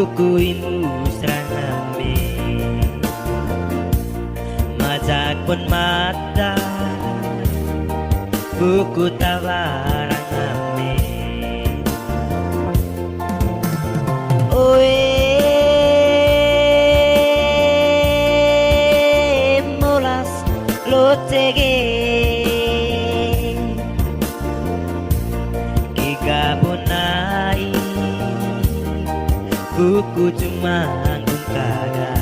bukuimu serangambe majak pun mata buku tawarangambe oe molas lotege gigabonai buku cuma kaga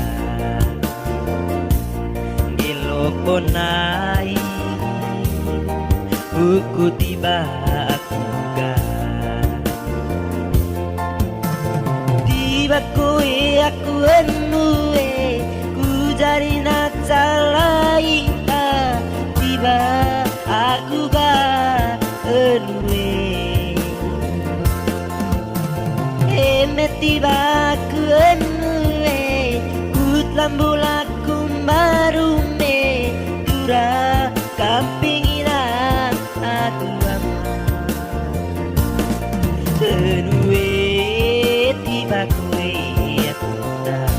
gilok bonai buku tiba aku ga tiba kowe aku enue ku jari nacalai tiba aku ga enue tiba ku enue kut lambula kumbaru me dura kampinginan aku ama enue tiba kowe aku dah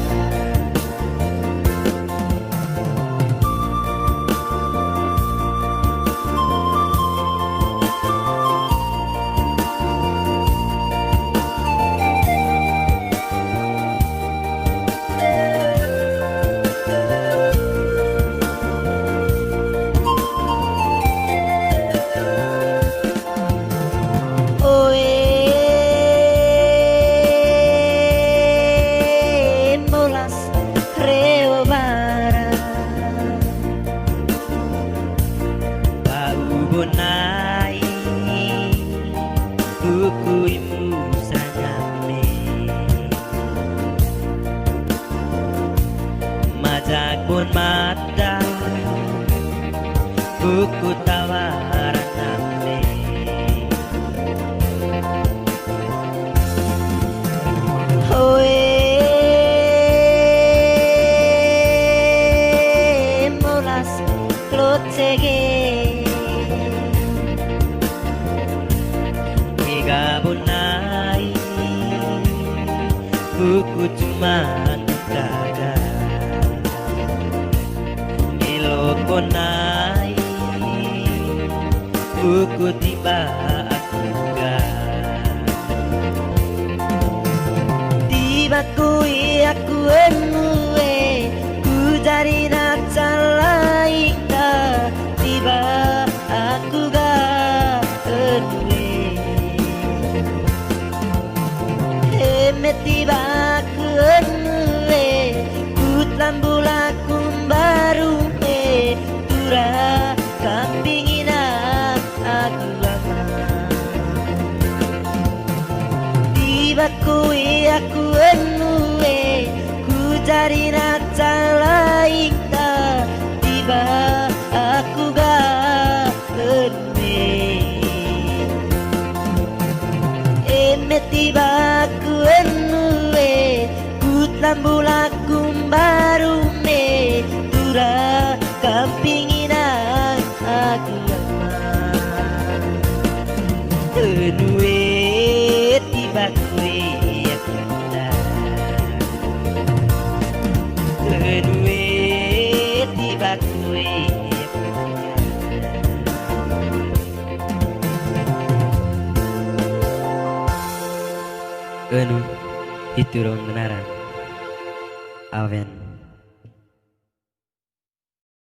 bonai bukuimu serangambe majak pun mata buku tawarangambe oe molas lotege gabonai buku cuma kaga elok bonai buku tiba aku ga tiba kowe aku enue ku jari nacalai tiba aku ga enue tiba ku enue kut lambula kumbaru me dura kampinginan aku ama tiba kowe aku enue ku jari nacalai tiba aku ga enue tiba ku enue kut lambula kumbaru me dura kampinginan aku ama enue tiba kowe aku dah enue tiba kowe enu iturong benaran awen